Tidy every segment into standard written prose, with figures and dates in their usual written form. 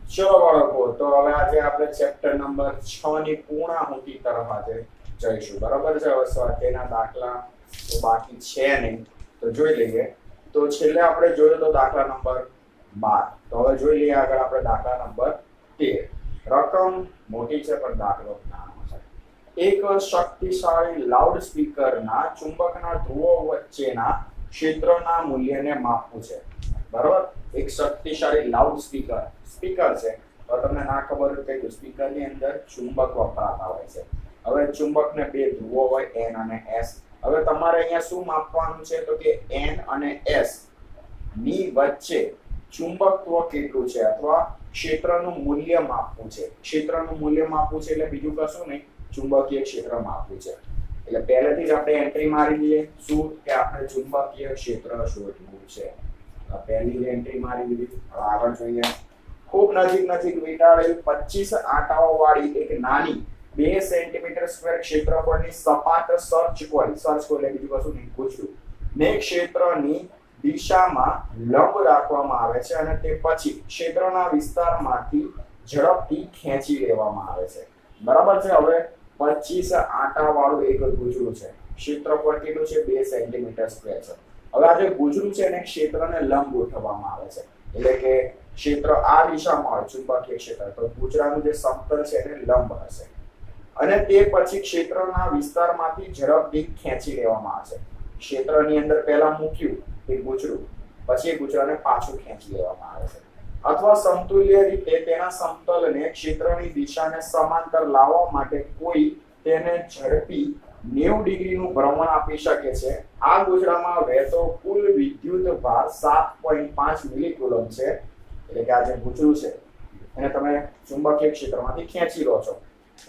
ચલો બાળકો, તો હવે આજે આપણે ચેપ્ટર નંબર 6 ની પૂર્ણાહુતિ તરફ આજે જઈશું. બરાબર છે. હવે સ્વાધ્યાયના દાખલા તો બાકી છે નહીં, તો જોઈ લઈએ. તો છેલ્લે આપણે જોયો તો દાખલા નંબર 12. તો હવે જોઈ લઈએ આગળ આપણે દાખલા નંબર 13. રકમ મોટી છે પણ દાખલો નાનો છે. એક શક્તિશાળી લાઉડ સ્પીકરના ચુંબકના ધ્રુવો વચ્ચેના ક્ષેત્રના મૂલ્યને માપવું છે. બરાબર. એક શક્તિશાળી લાઉડ સ્પીકર છે. તો તમને ના ખબર હોય કે સ્પીકરની અંદર ચુંબક વપરાતા હોય છે. હવે ચુંબકને બે ધ્રુવો હોય N અને S. હવે તમારે અહીંયા શું માપવાનું છે તો કે N અને S ની વચ્ચે ચુંબકત્વ કેટલું છે અથવા ક્ષેત્રનું મૂલ્ય માપવું છે. ક્ષેત્રનું મૂલ્ય માપવું છે એટલે બીજું કશું નહીં, ચુંબકીય ક્ષેત્ર માપવું છે. એટલે પહેલેથી જ આપણે એન્ટ્રી મારી દઈએ શું કે આપણે ચુંબકીય ક્ષેત્ર શોધવું છે. પહેલી એન્ટ્રી મારી દીધી. હવે આગળ જોઈએ. ખૂબ નજીક વીંટાળેલ 25 આંટાઓ વાળી એક નાની 2 સેન્ટીમીટર સ્ક્વેર ક્ષેત્રફળની સપાટ સર્ચ કોઇલ એટલે બીજું કશું નહીં, પૂછ્યું ને ક્ષેત્રની દિશામાં લંબ રાખવામાં આવે છે અને તે પછી ક્ષેત્રના વિસ્તારમાંથી ઝડપથી ખેંચી લેવામાં આવે છે. બરાબર છે. હવે 25 આંટા વાળું એક ગુજરું છે. ક્ષેત્રફળ કેટલું છે? 2 સેન્ટીમીટર સ્ક્વેર છે. હવે આ જે ગુજરું છે એને ક્ષેત્રને લંબ ગોઠવવામાં આવે છે. એટલે કે ક્ષેત્ર આ દિશામાં હોય ચુંબકીય ક્ષેત્ર, તો ગુજરાનું જે સમતલ છે એને લંબ હશે અને તે પછી ક્ષેત્રના વિસ્તારમાંથી ઝડપથી ખેંચી લેવામાં આવશે. ક્ષેત્રની અંદર પહેલા મૂક્યું એ ગુજરું, પછી એ ગુજરાને પાછું ખેંચી લેવામાં આવે છે. અથવા સમતુલ્ય રીતે તેના સમતલને ક્ષેત્રની દિશાને સમાંતર લાવવા માટે કોઈ તેને ઝડપી 90 ડિગ્રીનું ભ્રમણ આપી શકે છે. આ ગુજરામાં વહેતો કુલ વિદ્યુત ભાર 7.5 મિલીકુલમ છે. એટલે કે આ જે ગુજરું છે એને તમે ચુંબકીય ક્ષેત્રમાંથી ખેંચી લો છો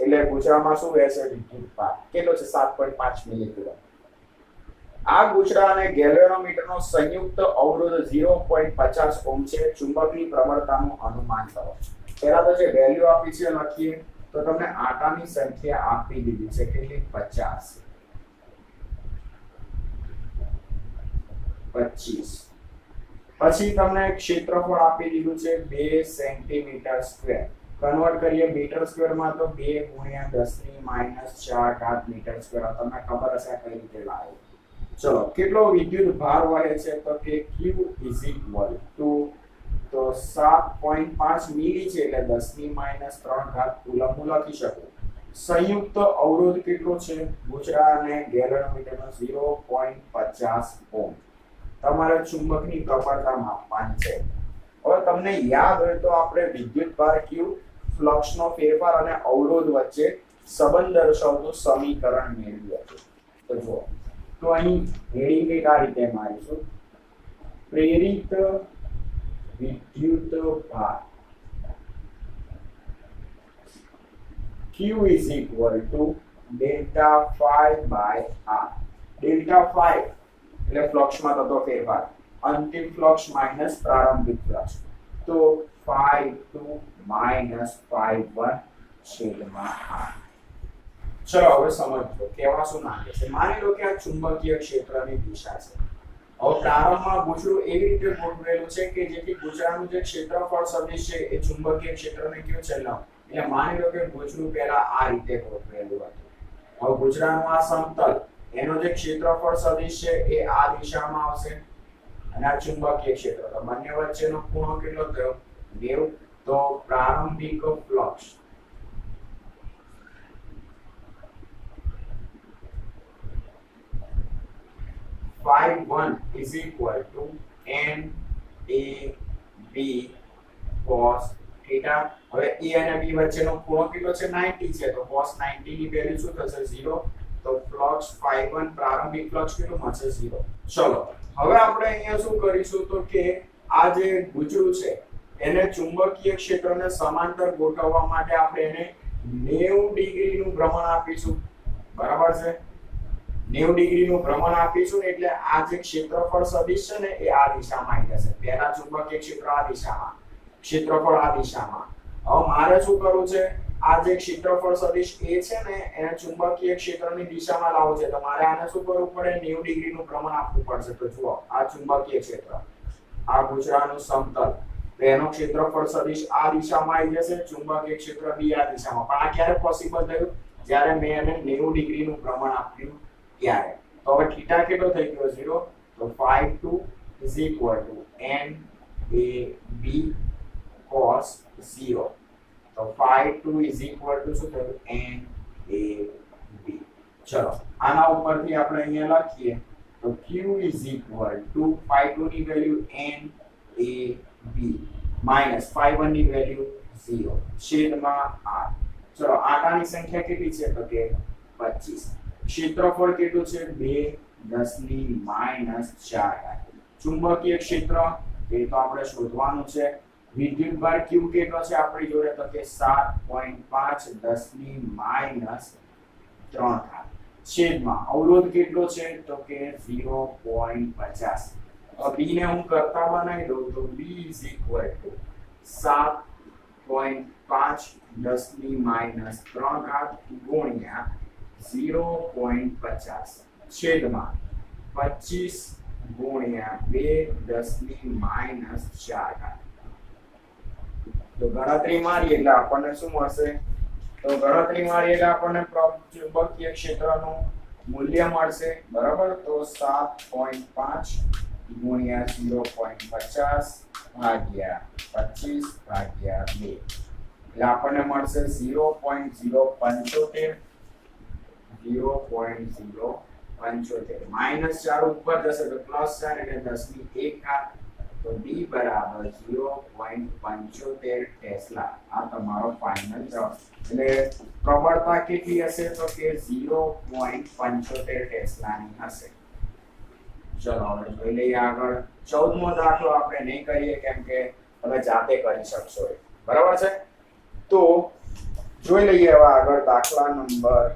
એટલે ગુજરામાં શું વહેશે? વિદ્યુત ભાર કેટલો છે? 7.5 મિલીકુલમ. આ ગુજરા અને ગેલ્વેનોમીટરનો સંયુક્ત અવરોધ 0.50 ઓહ્મ છે. ચુંબકની પ્રબળતાનું અનુમાન કરો. પહેલા તો જે વેલ્યુ આપી છે લખીએ. તો તમને આંટાની સંખ્યા આપી દીધી છે કેટલી? 50. 25. પછી તમને ક્ષેત્રફળ આપી દીધું છે 2 સેન્ટીમીટર સ્ક્વેર. કન્વર્ટ કરીએ મીટર સ્ક્વેર માં તો 2 × 10⁻⁴ મીટર સ્ક્વેર. તમને ખબર હશે કઈ રીતે લાવે. ચલો, કેટલો વિદ્યુત ભાર વહે છે તો કે Q તો 7.5 મિલી છે એટલે 10⁻³ કુલમ હું લખી શકું. સંયુક્ત અવરોધ કેટલો છે? ગુજરા અને ગેલ્વેનોમીટરનો 0.50 ઓહ્મ. તમારે ચુંબકની પ્રબળતા માપવાની છે. હવે તમને યાદ હોય તો આપણે વિદ્યુત ભાર Q, ફ્લક્સનો ફેરફાર અને અવરોધ વચ્ચે સંબંધ દર્શાવતું સમીકરણ મેળવ્યું હતું. તો જુઓ, તો અહીં હેડિંગ કંઈક આ રીતે મારીશું. પ્રેરિત વિદ્યુત ભાર Q is equal to delta phi by R. delta phi એટલે ફ્લક્સમાં થતો ફેરફાર, અંતિમ ફ્લક્સ માઇનસ પ્રારંભિક ફ્લક્સ. તો phi2 minus phi1 છેદમાં R. ચલો હવે સમજો કેવા શું માંગે છે. માની લો કે આ ચુંબકીય ક્ષેત્રની દિશા છે. હવે પ્રારંભમાં ગુજરું એવી રીતે ગોઠવેલું છે કે જેથી ગુજરાનું જે ક્ષેત્રફળ સદિશ છે એ ચુંબકીય ક્ષેત્રને કયો છે? લંબ. એટલે માની લો કે ગુજરું પહેલા આ રીતે ગોઠવેલું હતું. હવે ગુજરાનું આ સમતલ એનો જે ક્ષેત્રફળ સદિશ છે એ આ દિશામાં આવશે અને આ ચુંબકીય ક્ષેત્ર, તો બંને વચ્ચેનો ખૂણો કેટલો થયો? 90. તો પ્રારંભિક flux phi1 is equal to NAB cos theta. હવે A અને B વચ્ચેનો ખૂણો કેટલો છે? 90 છે. તો cos 90 ની વેલ્યુ શું થશે? 0. તો ફ્લક્સ phi1 પ્રારંભિક ફ્લક્સ કેટલું મળશે? 0. ચલો, હવે આપણે અહીંયા શું કરીશું તો કે આ જે ગુજરું છે એને ચુંબકીય ક્ષેત્રને સમાંતર ગોઠવવા માટે આપણે એને 90 ડિગ્રીનું ભ્રમણ આપીશું. બરાબર છે. 90 ડિગ્રીનું ભ્રમણ આપીશું ને એટલે આ જે ક્ષેત્રફળ સદિશ છે ને એ આ દિશામાં આવી જશે. પહેલા ચુંબકીય ક્ષેત્ર આ દિશામાં, ક્ષેત્રફળ આ દિશામાં. હવે મારે શું કરવું છે? આ જે ક્ષેત્રફળ સદિશ એ છે ને એને ચુંબકીય ક્ષેત્રની દિશામાં લાવવું છે. તો મારે આને શું કરવું પડે? 90 ડિગ્રીનું ભ્રમણ આપવું પડશે. તો જુઓ, આ ચુંબકીય ક્ષેત્ર, આ ગુજરાનું સમતલ તો એનો ક્ષેત્રફળ સદિશ આ દિશામાં આવી જશે, ચુંબકીય ક્ષેત્ર બી આ દિશામાં. પણ આ ક્યારે પોસિબલ થયું? જ્યારે મેં એને 90 ડિગ્રીનું પ્રમાણ આપ્યું ત્યારે. તો હવે θ કેટલો થઈ ગયો? 0. તો phi2 is equal to n a b cos 0. તો phi2 is equal to શું થયું? n a b. ચલો આના ઉપરથી આપણે અહીંયા લખીએ તો q is equal to phi2 ની value n a b minus phi1 ની વેલ્યુ 0 છેદમાં r. ચલો આટાની સંખ્યા કેટલી છે? તો કે 25. ક્ષેત્રફળ કેટલું છે? 2 10 ની -4. ચુંબકીય ક્ષેત્ર એ તો આપણે શોધવાનું છે. વિદ્યુતભાર q કેટલો છે આપણી જોડે? તો કે 7.5 10 ની -3. છેદમાં અવરોધ કેટલો છે? તો કે 0.50. b ને હું કરતા બનાવી દઉં તો b is equal to 7.5 10 ની -3 ગુણ્યા 0.50 છેદમાં 25 ગુણ્યા 2 10 ની -4. તો ગણતરી મારીએ એટલે આપણને શું મળશે? તો ગણતરી મારીએ એટલે આપણને ચુંબકીય ક્ષેત્રનું મૂલ્ય મળશે, બરાબર. તો 7.5 ગુણ્યા 0.50 ભાગ્યા 25 ભાગ્યા 2 એટલે આપણને મળશે 0.075. 0.075 -4 ઉપર જશે તો +4 એટલે 10 ની 1 તો d બરાબર 0.75 ટેસ્લા. આ તમારો ફાઇનલ જવાબ. એટલે પ્રબળતા કેટલી હશે? તો કે 0.75 ટેસ્લાની હશે. ચલો હવે જોઈ લઈએ આગળ. 14મો દાખલો આપણે નહીં કરીએ કેમ કે તમે જાતે કરી શકશો, બરાબર છે. તો જોઈ લઈએ હવે આગળ દાખલા નંબર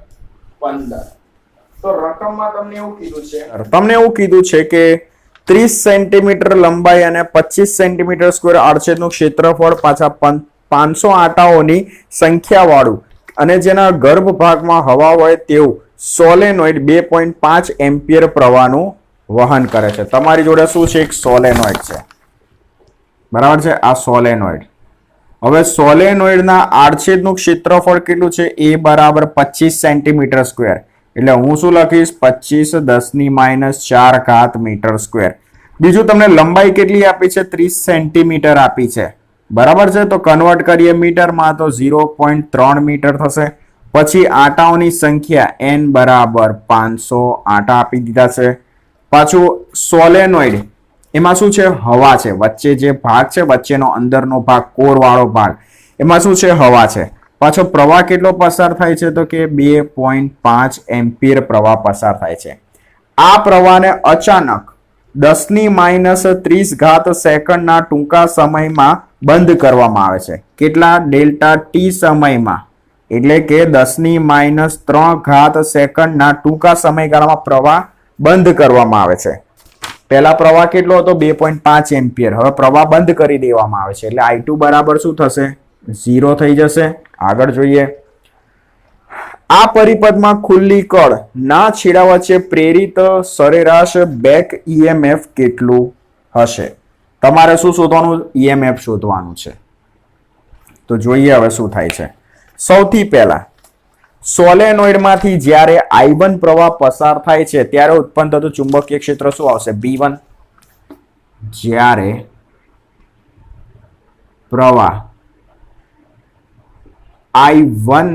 15. તો રકમમાં તમને એવું કીધું છે કે 30 સેન્ટીમીટર લંબાઈ અને 25 સેન્ટીમીટર સ્ક્વેર આડછેદનું ક્ષેત્રફળ પાછા 500 આટાઓની સંખ્યા વાળું અને જેના ગર્ભ ભાગમાં હવા હોય તેવું સોલેનોઇડ 2.5 એમ્પિયર પ્રવાહનું વહન કરે છે. તમારી જોડે શું છે? એક સોલેનોઇડ છે, બરાબર છે. આ સોલેનોઇડ. હવે સોલેનોઇડના આડછેદનું ક્ષેત્રફળ કેટલું છે? a બરાબર 25 સેન્ટીમીટર સ્ક્વેર. એટલે હું શું લખીશ? 25 10 ની -4 મીટર સ્ક્વેર. બીજું તમને લંબાઈ કેટલી આપી છે? 30 સેન્ટીમીટર આપી છે, બરાબર છે. તો કન્વર્ટ કરીએ મીટરમાં તો 0.3 મીટર થશે. પછી આટાઓની સંખ્યા n બરાબર 500 આટા આપી દીધા છે. પાછું સોલેનોઇડ એમાં શું છે? હવા છે. વચ્ચે જે ભાગ છે, વચ્ચેનો અંદરનો ભાગ, કોર વાળો ભાગ, એમાં શું છે? હવા છે. પાછો પ્રવાહ કેટલો પસાર થાય છે? તો કે 2.5 એમ્પિયર પ્રવાહ પસાર થાય છે. આ પ્રવાહને અચાનક 10 ની -30 સેકન્ડના ટૂંકા સમયમાં બંધ કરવામાં આવે છે. કેટલા? ડેલ્ટા t સમયમાં. એટલે કે 10 ની -3 સેકન્ડના ટૂંકા સમયગાળામાં પ્રવાહ બંધ કરવામાં આવે છે. પહેલા પ્રવાહ કેટલો હતો? 2.5 એમ્પિયર. હવે પ્રવાહ બંધ કરી દેવામાં આવે છે એટલે I2 બરાબર શું થશે? 0 થઈ જશે. આગળ જોઈએ. આ પરિપથમાં ખુલ્લી કળ ના છેડા વચ્ચે પ્રેરિત સરેરાશ બેક EMF કેટલું હશે? તમારે શું શોધવાનું? EMF શોધવાનું છે. તો જોઈએ હવે શું થાય છે. સૌથી પહેલા સોલેનોઇડમાંથી જ્યારે I1 પ્રવાહ પસાર થાય છે ત્યારે ઉત્પન્ન થતું ચુંબકીય ક્ષેત્ર શું આવશે? B1. જ્યારે પ્રવાહ I1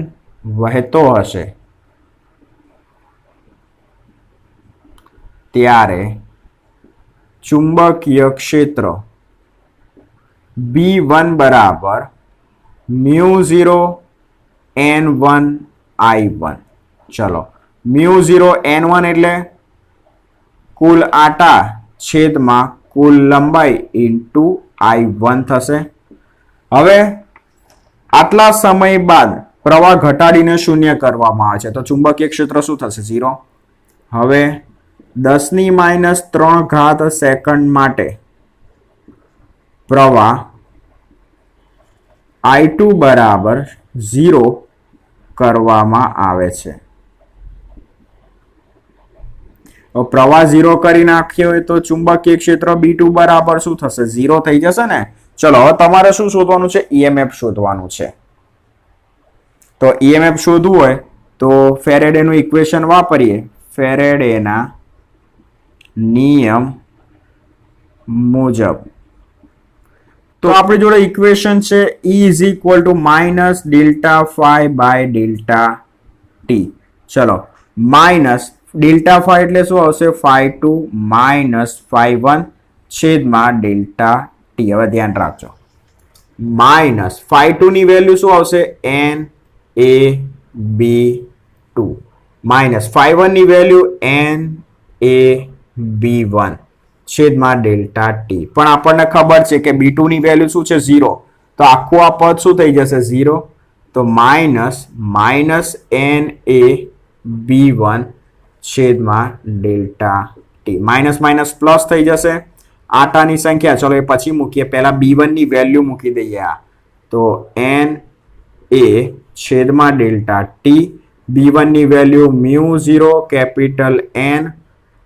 વહેતો હશે ત્યારે ચુંબકીય ક્ષેત્ર B1 બરાબર μ0 N1 I1. ચલો, μ0 N1 એટલે કુલ આટા છેદમાં કુલ લંબાઈ ઇન્ટુ I1 થશે. હવે આટલા સમય બાદ પ્રવાહ ઘટાડીને શૂન્ય કરવામાં આવે છે તો ચુંબકીય ક્ષેત્ર શું થશે? 0. હવે 10 ની -3 સેકન્ડ માટે પ્રવાહ I2 બરાબર 0 કરવામાં આવે છે. પ્રવાહ 0 કરી નાખ્યો હોય તો ચુંબકીય ક્ષેત્ર B2 બરાબર શું થશે? 0 થઈ જશે ને. ચલો હવે તમારે શું શોધવાનું છે? ઈએમએફ શોધવાનું છે. તો ઈએમએફ શોધવું હોય તો ફેરેડેનું ઇક્વેશન વાપરીએ. ફેરેડેના નિયમ મુજબ તો આપણી જોડે ઇક્વેશન છે E is equal to minus delta phi by delta t. ચલો માઇનસ ડેલ્ટા phi એટલે શું આવશે? phi2 minus phi1 છેદમાં ડેલ્ટા t. હવે ધ્યાન રાખજો, માઇનસ phi2 ની વેલ્યુ શું આવશે? NaB2 માઇનસ phi1 ની વેલ્યુ NaB1 છેદમાં ડેલ્ટા ટી. પણ આપણને ખબર છે કે B2 ની વેલ્યુ શું છે? 0. તો આખું આ પદ શું થઈ જશે? 0. તો માઇનસ NaB1 છેદમાં delta T. Minus minus plus થઈ જશે. આટાની સંખ્યા, ચલો એ પછી મૂકીએ, પહેલા B1 ની વેલ્યુ મૂકી દઈએ. આ તો Na છેદમાં ડેલ્ટા ટી. B1 ની વેલ્યુ μ0 કેપિટલ N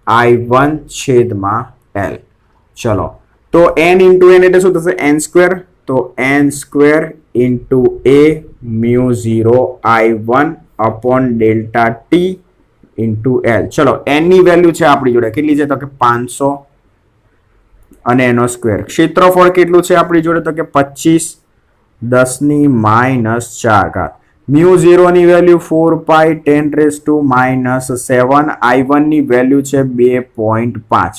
I1 છેદમાં L. ચલો તો n ઇન્ટુ n એટલે શું થશે? n square. તો n square into a μ0 I1 upon delta T into L. ચલો n ની વેલ્યુ છે આપણી જોડે કેટલી છે? તો કે 500 અને એનો સ્ક્વેર. ક્ષેત્રફળ કેટલું છે આપણી જોડે? તો કે 25 10 ની માઇનસ 4 μ0 ની value 4 pi 10 rays to minus 7. I1 ની વેલ્યુ છે 2.5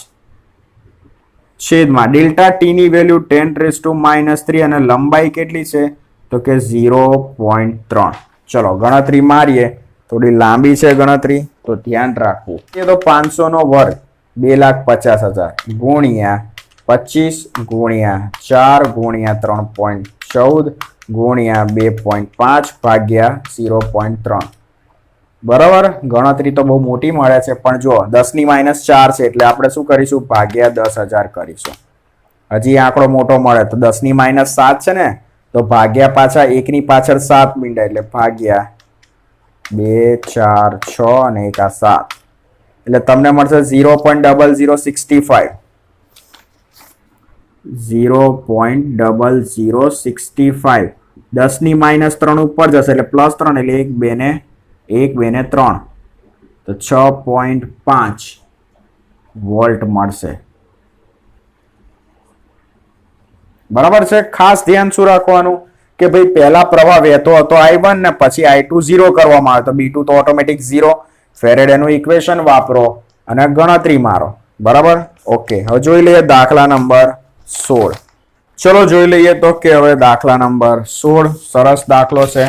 છેદમાં ડેલ્ટા ટી ની વેલ્યુ 10 રેઝ ટુ માઇનસ 3 અને લંબાઈ કેટલી છે? તો કે 0.3. ચલો ગણતરી મારીએ, થોડી લાંબી છે ગણતરી તો ધ્યાન રાખવું. એ તો 500 નો વર્ગ 2,50,000 ગુણ્યા 25 ગુણ્યા 4 ગુણ્યા 3.14 ગુણ્યા 2.5 ભાગ્યા 0.3. બરાબર, ગણતરી તો બહુ મોટી મળે છે, પણ જો 10 ની માઇનસ 4 છે એટલે આપણે શું કરીશું? ભાગ્યા 10,000 કરીશું. હજી આંકડો મોટો મળે તો 10 ની માઇનસ 7 છે ને, તો ભાગ્યા પાછા 1 ની પાછળ 7 મીંડા એટલે ભાગ્યા 2 4 6 અને 1 આ 7 એટલે તમને મળશે 0.0065. 0.0065. 10 ની માઇનસ 3 ઉપર જશે એટલે પ્લસ 3 એટલે 1 2 ને 3 તો 6.5 વોલ્ટ મળશે. બરાબર છે. ખાસ ધ્યાન શું રાખવાનું કે ભાઈ પહેલા પ્રવાહ વહેતો હતો I1 ને પછી I2 0 કરવામાં આવે તો B2 તો ઓટોમેટિક 0. ફેરેડેનું ઇક્વેશન વાપરો અને ગણતરી મારો. બરાબર, ઓકે. હવે જોઈ લઈએ દાખલા નંબર 16. ચલો જોઈ લઈએ તો કે હવે દાખલા નંબર 16 સરસ દાખલો છે.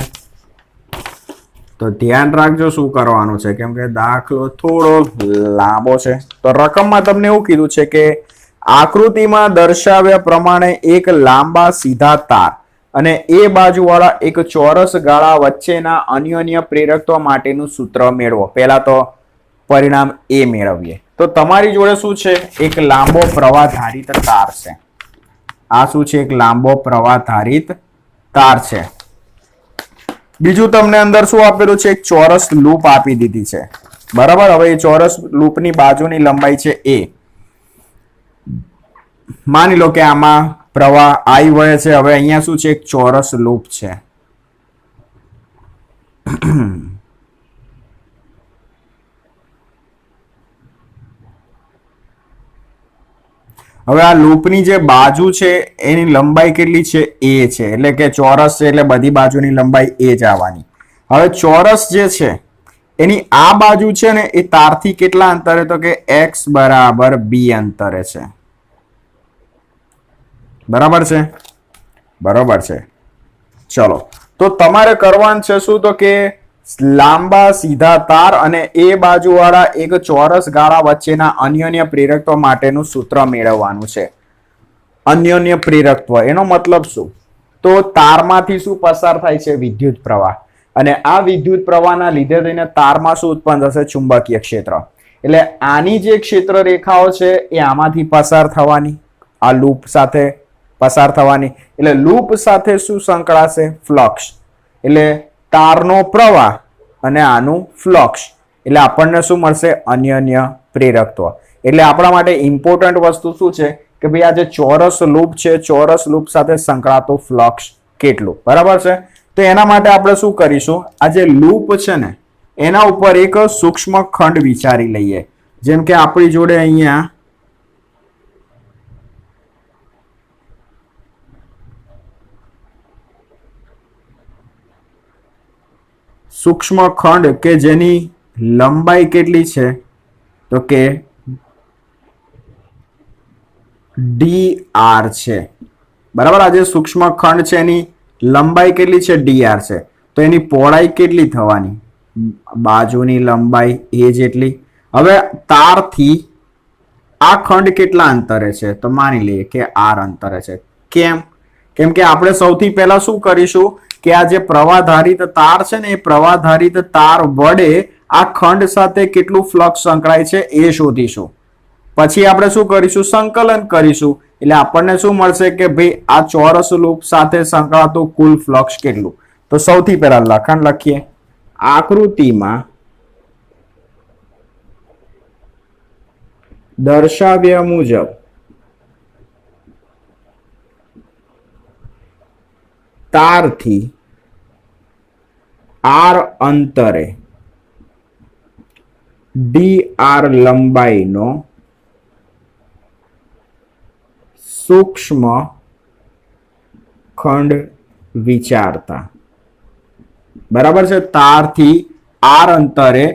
તો ધ્યાન રાખજો શું કરવાનું છે, કેમ કે દાખલો થોડો લાંબો છે. તો રકમમાં તમને એવું કીધું છે કે આકૃતિમાં દર્શાવ્યા પ્રમાણે એક લાંબા સીધા તાર અને એ બાજુવાળા એક ચોરસ ગાળા વચ્ચેના અન્યોન્ય પ્રેરકત્વ માટેનું સૂત્ર મેળવો. પહેલા તો પરિણામ એ મેળવીએ. તો તમારી જોડે શું છે? એક લાંબો પ્રવાહધારિત તાર છે. આ શું છે? એક લાંબો પ્રવાહધારિત તાર છે. બીજું તમને અંદર શું આપેલું છે? એક ચોરસ લૂપ આપી દીધી છે. બરાબર, હવે એ ચોરસ લૂપની બાજુની લંબાઈ છે a. માની લો કે આમાં પ્રવાહ I વહે છે. હવે અહીંયા શું છે? એક ચોરસ લૂપ છે. હવે આ લૂપની જે બાજુ છે એની લંબાઈ કેટલી છે? a છે. એટલે કે ચોરસ છે એટલે બધી બાજુની લંબાઈ a જ આવવાની. હવે ચોરસ જે છે એની આ બાજુ છે ને એ તારથી કેટલા અંતરે? તો કે x બરાબર b અંતરે છે. બરાબર છે? બરાબર છે. ચલો તો તમારે કરવાનું છે શું? તો કે લાંબા સીધા તાર અને એ બાજુવાળા એક ચોરસ ગાળા વચ્ચેના અન્યોન્ય પ્રેરકત્વ માટેનું સૂત્ર મેળવવાનું છે. અન્યોન્ય પ્રેરકત્વ એનો મતલબ શું? તો તારમાંથી શું પસાર થાય છે? વિદ્યુત પ્રવાહ. અને આ વિદ્યુત પ્રવાહના લીધે થઈને તારમાં શું ઉત્પન્ન થશે? ચુંબકીય ક્ષેત્ર. એટલે આની જે ક્ષેત્ર રેખાઓ છે એ આમાંથી પસાર થવાની, આ લૂપ સાથે પસાર થવાની. એટલે લૂપ સાથે શું સંકળાશે? ફ્લક્સ. એટલે તારનો પ્રવાહ અને આનું ફ્લક્સ એટલે આપણને શું મળશે? અન્યોન્ય પ્રેરકત્વ. એટલે આપણા માટે ઇમ્પોર્ટન્ટ વસ્તુ શું છે? કે ભાઈ આ જે ચોરસ લૂપ છે, ચોરસ લૂપ સાથે સંકળાતો ફ્લક્સ કેટલું, બરાબર છે. તો એના માટે આપણે શું કરીશું, આ જે લૂપ છે ને એના ઉપર એક સૂક્ષ્મ ખંડ વિચારી લઈએ. જેમ કે આપણી જોડે અહીંયા સૂક્ષ્મ ખંડ કે જેની લંબાઈ કેટલી છે, તો કે dr છે, બરાબર. આ જે સૂક્ષ્મ ખંડ છે એની લંબાઈ કેટલી છે, dr છે. તો એની પહોળાઈ કેટલી થવાની, બાજુની લંબાઈ એ જેટલી. હવે તારથી આ ખંડ કેટલા અંતરે છે, તો માની લઈએ કે r અંતરે છે. કેમ કે આપણે સૌથી પહેલા શું કરીશું કે આ જે પ્રવાહધારિત તાર છે ને એ પ્રવાહધારિત તાર વડે આ ખંડ સાથે કેટલું ફ્લક્સ સંકળાય છે એ શોધીશું. પછી આપણે શું કરીશું, સંકલન કરીશું. એટલે આપણને શું મળશે કે ભાઈ આ ચોરસ લૂપ સાથે સંકળાતું કુલ ફ્લક્સ કેટલું. તો સૌથી પહેલા લખાણ લખીએ. આકૃતિમાં દર્શાવ્યા મુજબ તારથી r અંતરે dr લંબાઈનો સૂક્ષ્મ ખંડ વિચારતા, બરાબર છે. તારથી r અંતરે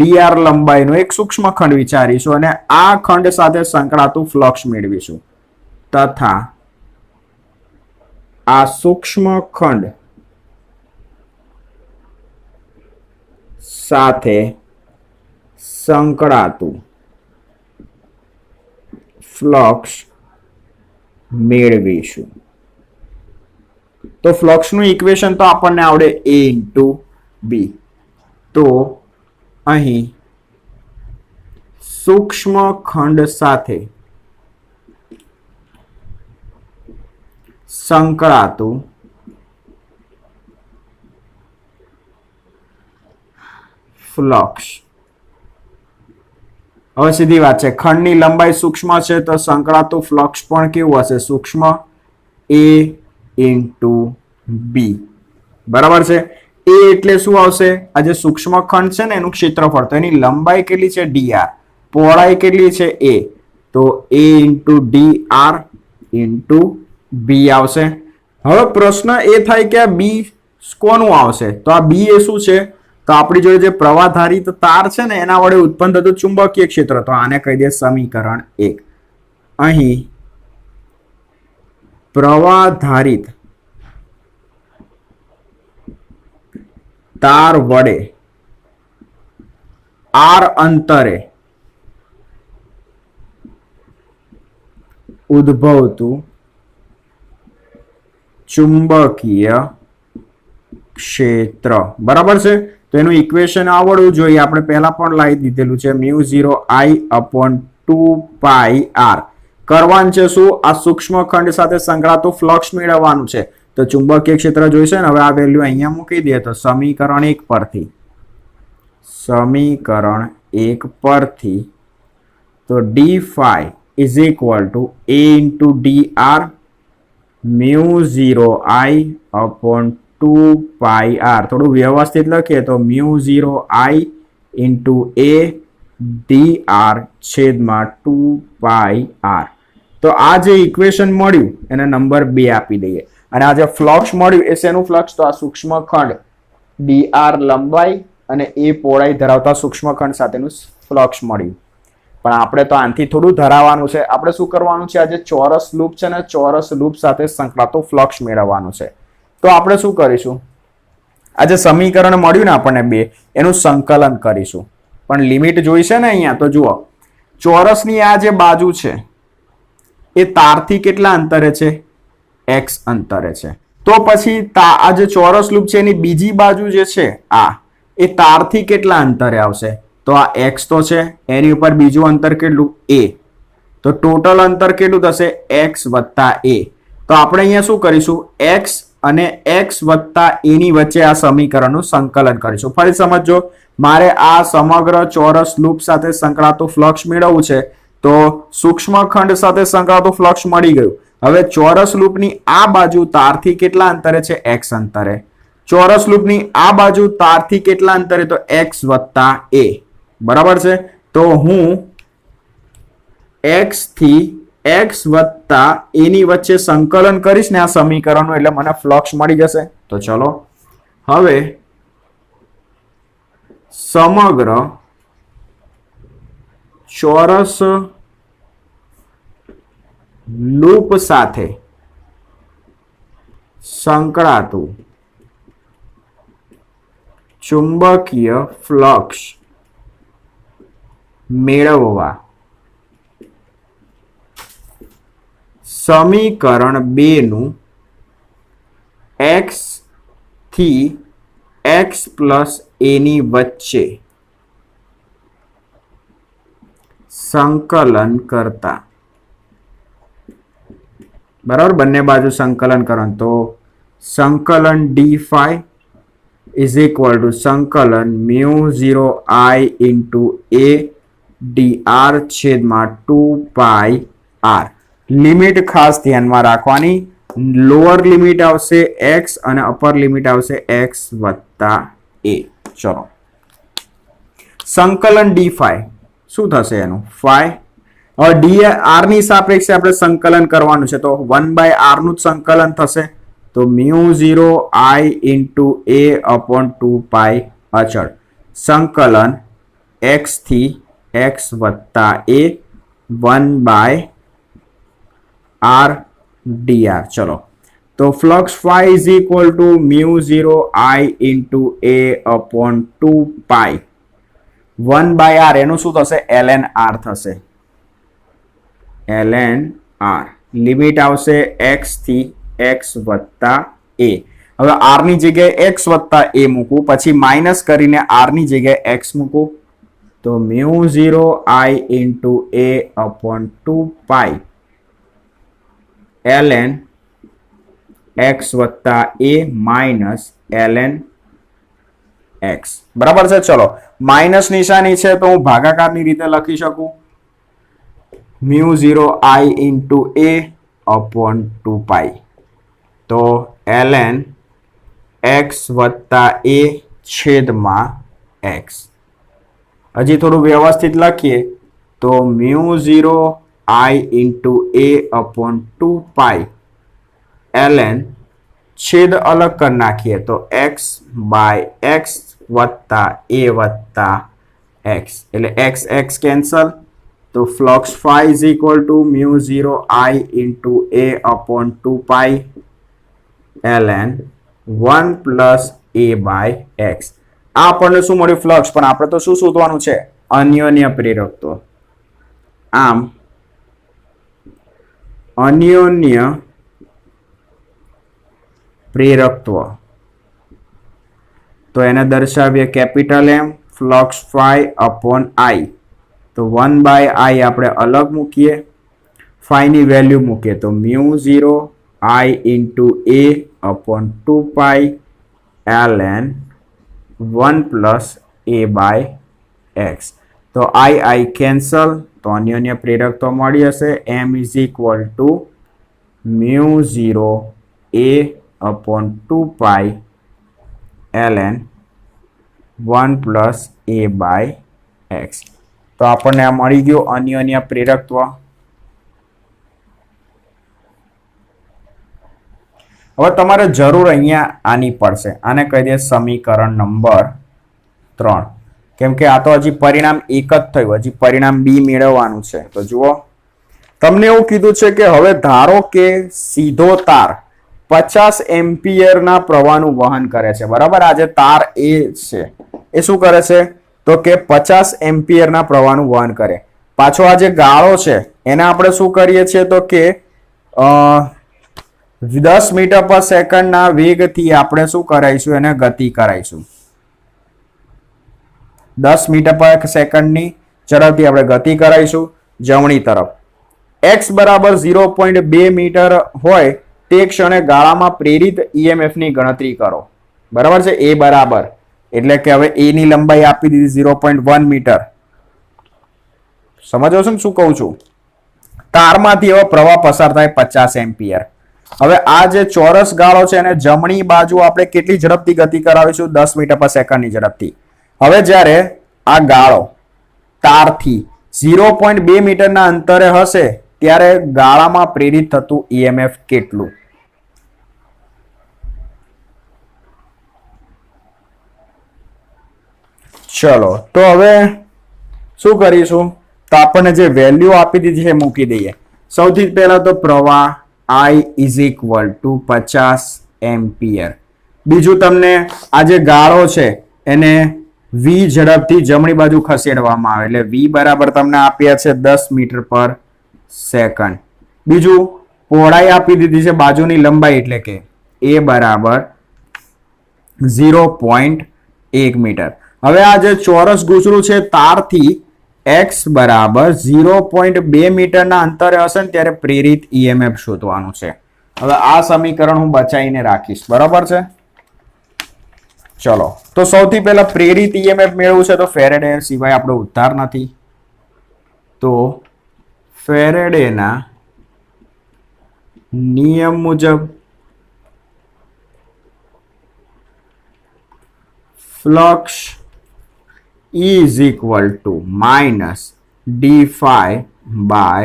dr લંબાઈનો એક સૂક્ષ્મ ખંડ વિચારીશું અને આ ખંડ સાથે સંકળાતું ફ્લક્સ મેળવીશું તથા આ સૂક્ષ્મ ખંડ સાથે સંકળાતું ફ્લક્સ મેળવીશું. તો ફ્લક્સનું ઇક્વેશન તો આપણને આવડે A * B. તો અહીં સૂક્ષ્મ ખંડ સાથે સંકળાતું ફ્લક્સ. હવે સીધી વાત છે, ખંડની લંબાઈ સૂક્ષ્મ છે તો સંકળાતું ફ્લક્સ પણ કેવું હશે, સૂક્ષ્મ. A * B, બરાબર છે. A એટલે શું આવશે, આ જે સૂક્ષ્મ ખંડ છે ને એનું ક્ષેત્રફળ, તો એની લંબાઈ કેટલી છે, dr, પહોળાઈ કેટલી છે, a, તો A * dr * B આવશે. હવે પ્રશ્ન એ થાય કે આ B કોનું આવશે, તો આ B એ શું છે, તો આપણી જોડે જે પ્રવાહધારિત તાર છે ને એના વડે ઉત્પન્ન થતું ચુંબકીય ક્ષેત્ર, તો આને કહી દે સમીકરણ 1. અહીં પ્રવાહધારિત તાર વડે r અંતરે ઉદ્ભવતું ચુંબકીય ક્ષેત્ર, બરાબર છે. તો એનું ઇક્વેશન આવડવું જોઈએ. આપણે પહેલા પણ લાવી દીધેલું છે, μ0I/2πr. કરવાનું છે શું, આ સૂક્ષ્મ ખંડ સાથે સંકળાતું ફ્લક્સ મેળવવાનું છે. તો ચુંબકીય ક્ષેત્ર જોઈશે ને. હવે આ વેલ્યુ અહીંયા મૂકી દે તો સમીકરણ 1 પરથી તો d phi is equal to A into dr μ0I/2πr. થોડું વ્યવસ્થિત લખીએ તો μ0I into A dr છેદમાં 2πr. તો આ જે ઇક્વેશન મળ્યું એને નંબર 2 આપી દઈએ. અને આ જે ફ્લક્સ મળ્યું એ શેનું ફ્લક્સ, તો આ સૂક્ષ્મ ખંડ dr લંબાઈ અને a પહોળાઈ ધરાવતા સૂક્ષ્મ ખંડ સાથેનું ફ્લક્સ મળ્યું. પણ આપણે તો આનાથી થોડું ધરાવવાનું છે. આપણે શું કરવાનું છે, આ જે ચોરસ લૂપ છે ને ચોરસ લૂપ સાથે સંકળાતો ફ્લક્સ મેળવવાનું છે. તો આપણે શું કરીશું, આ જે સમીકરણ મળ્યું ને આપણને 2 એનું સંકલન કરીશું. પણ લિમિટ જોઈશે ને અહીંયા. તો જુઓ, ચોરસની આ જે બાજુ છે એ તારથી કેટલા અંતરે છે, x અંતરે છે. તો પછી આ જે ચોરસ લૂપ છે એની બીજી બાજુ જે છે આ એ તારથી કેટલા અંતરે આવશે, તો આ x તો છે, એની ઉપર બીજું અંતર કેટલું, a. તો ટોટલ અંતર કેટલું થશે, x વત્તા a. તો આપણે અહીંયા શું કરીશું, x અને x વત્તા a ની વચ્ચે આ સમીકરણનું સંકલન કરીશું. ફરી સમજો, મારે આ સમગ્ર ચોરસ લૂપ સાથે સંકળાતું ફ્લક્સ મેળવવું છે તો સૂક્ષ્મખંડ સાથે સંકળાતું ફ્લક્સ મળી ગયું. હવે ચોરસ લૂપની આ બાજુ તારથી કેટલા અંતરે છે? x અંતરે. ચોરસ લૂપની આ બાજુ તારથી કેટલા અંતરે? તો x વત્તા a. બરાબર છે. તો હું x થી x વત્તા a ની વચ્ચે સંકલન કરીશ ને આ સમીકરણનું, એટલે મને ફ્લક્સ મળી જશે. તો ચલો હવે સમગ્ર ચોરસ લૂપ સાથે સંકળાતું ચુંબકીય ફ્લક્સ મેળવવા સમીકરણ 2 નું x થી x પ્લસ a ની વચ્ચે સંકલન કરતા, બરાબર, બંને બાજુ સંકલન કરો તો સંકલન d5 ઇઝ ઇક્વલ ટુ સંકલન μ0 I ઇન્ટુ a dr છેદમાં 2 r. લિમિટ ખાસ ધ્યાનમાં રાખવાની, લોઅર લિમિટ આવશે x અને અપર લિમિટ આવશે x વત્તા a. ચલો સંકલન d5 શું થશે? એનું 5. હવે d r ની સાપેક્ષે આપણે સંકલન કરવાનું છે, તો 1/r નું જ સંકલન થશે. તો μ0 I ઇન્ટુ a અપોન 2 અચળ સંકલન x થી x વત્તા a 1/r dr. ચલો તો flux phi is equal to μ0 I into a upon 2 1/r. એનું શું થશે? ln r થશે. ln r. લિમિટ આવશે x થી x વત્તા a. હવે r ની જગ્યાએ x વત્તા a મૂકું, પછી માઇનસ કરીને r ની જગ્યાએ x મૂકું, તો μ0 I into a upon 2 ln x વત્તા a માઇનસ ln x. બરાબર છે. ચલો માઇનસ નિશાની છે તો હું ભાગાકારની રીતે લખી શકું, μ0 I ઇન્ટુ a અપોન 2 તો ln x વત્તા a છેદમાં x. હજી થોડું વ્યવસ્થિત લખીએ તો μ0 I into a upon 2 ln છેદ અલગ કરી નાખીએ તો x બાય x વત્તા a વત્તા x, એટલે x x કેન્સલ. તો flux phi is equal to μ0 I into a upon 2 ln 1 plus a by x. આ આપણને શું મળ્યું? ફ્લક્સ. પણ આપણે તો શું શોધવાનું છે? અન્યોન્ય પ્રેરકત્વ. આમ અન્યોન્ય પ્રેરકત્વ તો એને દર્શાવીએ capital M flux phi upon I. તો 1/I આપણે અલગ મૂકીએ, phi ની વેલ્યુ મૂકીએ તો μ0 I into a upon 2 ln 1 plus a by x. તો I કેન્સલ, તો અન્યોન્ય પ્રેરકત્વ મળી હશે. M is equal to μ0 a upon 2 ln 1 plus a by x. તો આપણને આ મળી ગયું અન્યોન્ય પ્રેરકત્વ. હવે તમારે જરૂર અહીંયા આની પડશે, આને કહી દે સમીકરણ નંબર 3, કેમ કે આ તો હજી પરિણામ એક જ થયું, હજી પરિણામ બી મેળવવાનું છે. તો જુઓ, તમને એવું કીધું છે કે હવે ધારો કે સીધો તાર 50 એમ્પિયરના પ્રવાહનું વહન કરે છે. બરાબર, આ જે તાર એ છે એ શું કરે છે? તો કે 50 એમ્પિયરના પ્રવાહનું વહન કરે. પાછો આ જે ગાળો છે એને આપણે શું કરીએ છીએ? તો કે 10 મીટર પર સેકન્ડના વેગથી આપણે શું કરાઈશું? એને ગતિ કરાઈશું. 10 મીટર પર સેકન્ડની ઝડપથી આપણે ગતિ કરાઈશું જમણી તરફ. x બરાબર 0.2 મીટર હોય તે ક્ષણે ગાળામાં પ્રેરિત EMF ની ગણતરી કરો. બરાબર છે? એ બરાબર, એટલે કે હવે a ની લંબાઈ આપી દીધી 0.1 મીટર. સમજો છો ને શું કહું છું? તારમાંથી એવો પ્રવાહ પસાર થાય 50 એમ્પિયર. હવે આ જે ચોરસ ગાળો છે એને જમણી બાજુ આપણે કેટલી ઝડપથી ગતિ કરાવીશું? 10 મીટર પર સેકન્ડની ઝડપથી. હવે જ્યારે આ ગાળો તારથી 0.2 મીટરના અંતરે હશે ત્યારે ગાળામાં પ્રેરિત થતું ઈએમએફ કેટલું? ચલો તો હવે શું કરીશું? તો આપણને જે વેલ્યુ આપી દીધી છે મૂકી દઈએ. સૌથી પહેલા તો પ્રવાહ I is equal to 50 ampere. બીજું તમને આ જે ગાળો છે એને V ઝડપથી જમણી બાજુ ખસેડવામાં આવે એટલે V બરાબર તમને આપ્યા છે 10 મીટર પર સેકન્ડ. બીજું પહોળાઈ આપી દીધી છે બાજુની લંબાઈ એટલે કે A બરાબર 0.1 મીટર. હવે આ જે ચોરસ ગૂંચળું છે તારથી x બરાબર 0.2 મીટરના અંતરે હશે ને ત્યારે પ્રેરિત ઈએમએફ શોધવાનું છે. હવે આ સમીકરણ હું બચાવીને રાખીશ, બરાબર છે? ચલો તો સૌથી પહેલા પ્રેરિત ઈએમએફ મેળવવું છે તો ફેરેડે સિવાય આપણો ઉદ્ધાર નથી. તો ફેરેડેના નિયમ મુજબ flux is equal to minus d phi by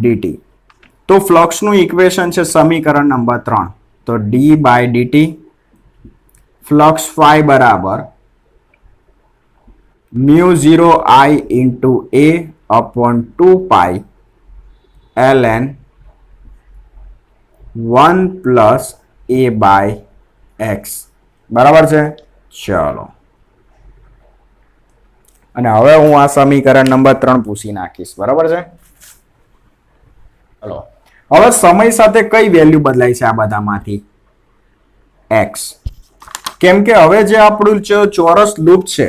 dt. તો ફ્લક્સનું ઇક્વેશન છે સમીકરણ નંબર 3. તો d by dt flux phi બરાબર mu 0 I into a upon 2 pi ln 1 plus a by x. બરાબર છે? ચલો અને હવે હું આ સમીકરણ નંબર 3 પૂછી નાખીશ, બરાબર છે? ચલો હવે સમય સાથે કઈ વેલ્યુ બદલાય છે આ બધામાંથી? x. કેમ કે હવે જે આપણું ચોરસ લૂપ છે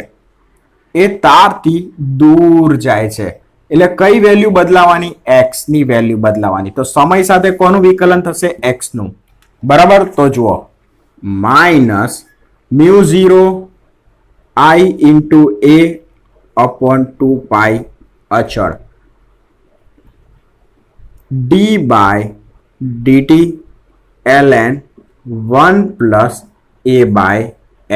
એ તારથી દૂર જાય છે એટલે કઈ વેલ્યુ બદલાવાની? x ની વેલ્યુ બદલાવાની. તો સમય સાથે કોનું વિકલન થશે? x નું, બરાબર? તો જુઓ minus mu 0 I into a upon 2 pi અચળ d by dt ln 1 plus a by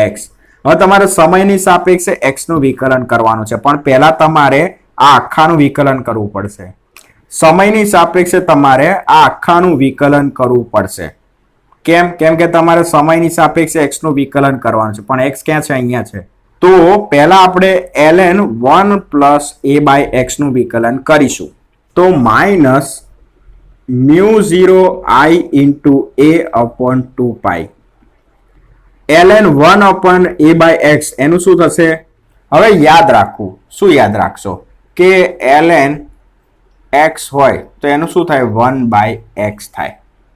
x. હવે તમારે સમયની સાપેક્ષે x નું વિકલન કરવાનું છે પણ પહેલા તમારે આ આખાનું વિકલન કરવું પડશે. સમયની સાપેક્ષે તમારે આ આખાનું વિકલન કરવું પડશે. કેમ? કેમ કે તમારે સમયની સાપેક્ષે x નું વિકલન કરવાનું છે પણ x ક્યાં છે? અહીંયા છે. તો પહેલા આપણે ln 1 plus a by x નું વિકલન કરીશું. તો minus mu 0 I into a upon 2 pi ln 1 upon a by x એનું શું થશે? હવે યાદ રાખવું. શું યાદ રાખશો? કે ln x હોય તો એનું શું થાય? 1 by x થાય,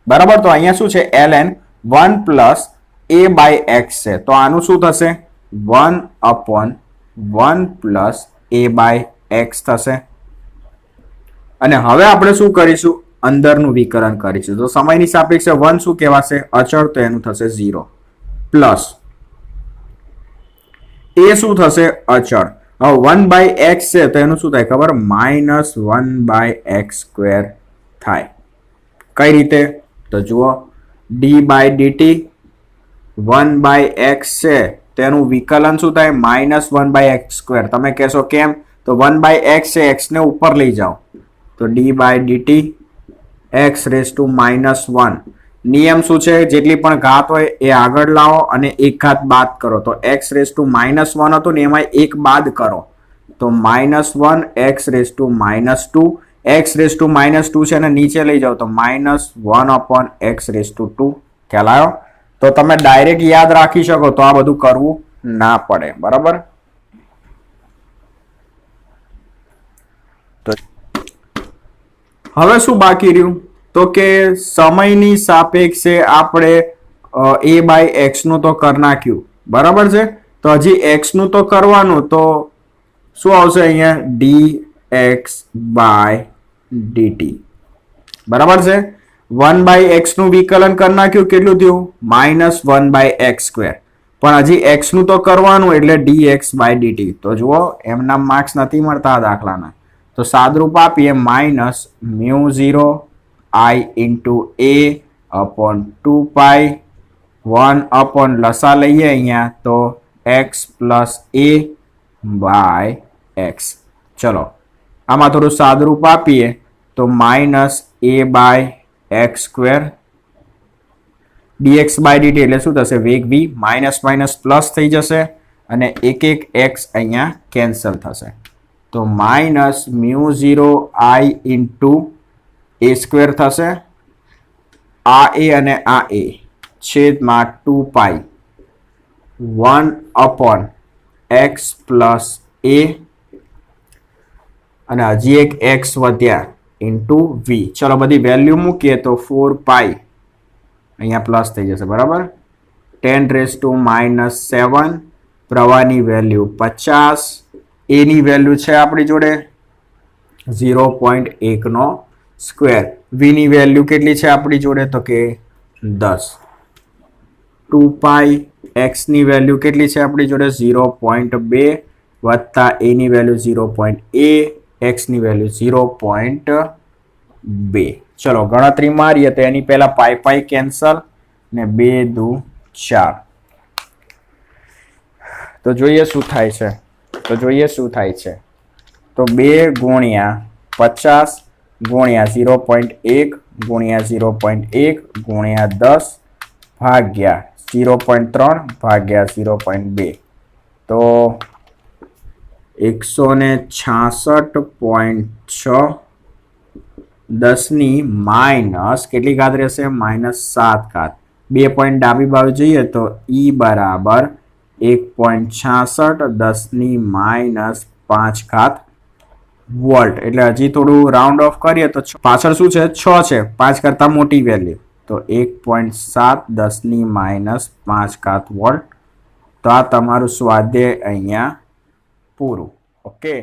બરાબર? તો અહીંયા શું છે? ln 1 plus a by x છે તો આનું શું થશે? 1 upon 1 plus a by x થશે. અને હવે આપણે શું કરીશું? અંદરનું વિકલન કરીશું. તો સમયની સાપેક્ષે 1 શું કહેવાશે? અચળ, તો એનું થશે 0 પ્લસ એ શું થશે? અચળ. હવે 1 by x છે તો એનું શું થાય ખબર? માઇનસ 1 by x સ્ક્વેર થાય. કઈ રીતે? તો જુઓ d by dt 1 by x છે તેનું વિકલન શું થાય? Minus 1 by x square. તમે કહેશો કેમ? તો 1 by x છે, x ને ઉપર લઈ જાઓ તો d by dt x raise to minus 1. નિયમ શું છે? જેટલી પણ ઘાત હોય એ આગળ લાવો અને એક ઘાત બાદ કરો. તો x રેઝ ટુ માઇનસ 1 હતું ને એમાં એક બાદ કરો તો minus 1 x raise to minus 2. x raise to minus 2 છે અને નીચે લઈ જાઓ તો minus 1 upon x raise to 2. ખ્યાલ આવ્યો? તો તમે ડાયરેક્ટ યાદ રાખી શકો તો આ બધું કરવું ના પડે, બરાબર? તો હવે શું બાકી રહ્યું? તો કે સમયની સાપેક્ષે આપણે a by x નું તો કરી નાખ્યું, બરાબર છે? તો હજી x નું તો કરવાનું. તો શું આવશે અહીંયા? dx by dt, બરાબર છે? 1 by x નું વિકલન કરી નાખ્યું, કેટલું થયું? Minus 1 by x square. પણ હજી x નું તો કરવાનું એટલે dx by dt. તો જુઓ એમના માર્ક્સ નથી મળતા આ દાખલાના. તો સાદરૂપ આપીએ -μ0 I into a upon 2 pi 1 upon લસા લઈએ અહીંયા તો x plus a by x. ચલો આમાં થોડું સાદરૂપ આપીએ તો -a by x square dx by dt એટલે શું થશે વેગ v માઇનસ માઇનસ પ્લસ થઈ જશે અને એક x અહીંયા કેન્સલ થશે તો -μ0 I into a સ્ક્વેર થશે આ a અને આ a છેદમાં 2 પાઈ 1 upon x plus a અને હજી એક x વધ્યા ઇન્ટુ v. ચલો બધી વેલ્યુ મૂકીએ તો 4 પાઈ અહીંયા પ્લસ થઈ જશે બરાબર 10⁻⁻7 પ્રવાહની વેલ્યુ 50 a ની વેલ્યુ છે આપણી જોડે 0.1 નો સ્ક્વેર v ની વેલ્યુ કેટલી છે આપણી જોડે તો કે 10 2 પાઈ x ની વેલ્યુ કેટલી છે આપણી જોડે 0.2 વત્તા a ની વેલ્યુ 0.a x ની વેલ્યુ 0.2. ચલો ગણતરી મારીએ તો એની પહેલા પાઈ પાઈ કેન્સલ ને 2 દુ 4 તો જોઈએ શું થાય છે તો 2 ગુણ્યા 50 ગુણ્યા 0.1 ગુણ્યા 0.1 ગુણ્યા 10 ભાગ્યા 0.3 ભાગ્યા 0.2 તો 166.6 10 ની માઇનસ કેટલી ઘાત રહેશે -7 ઘાત 2 પોઈન્ટ ડાબી બાજુ જઈએ તો e બરાબર 1.66 10 ની -5 ઘાત વોલ્ટ એટલે હજી થોડું રાઉન્ડ ઓફ કરીએ તો પાછળ શું છે 6 છે 5 કરતા મોટી વેલ્યુ તો 1.7 10 ની -5 ઘાત વોલ્ટ. તો આ તમારું સ્વાધ્યાય અહીંયા પૂરું. ઓકે.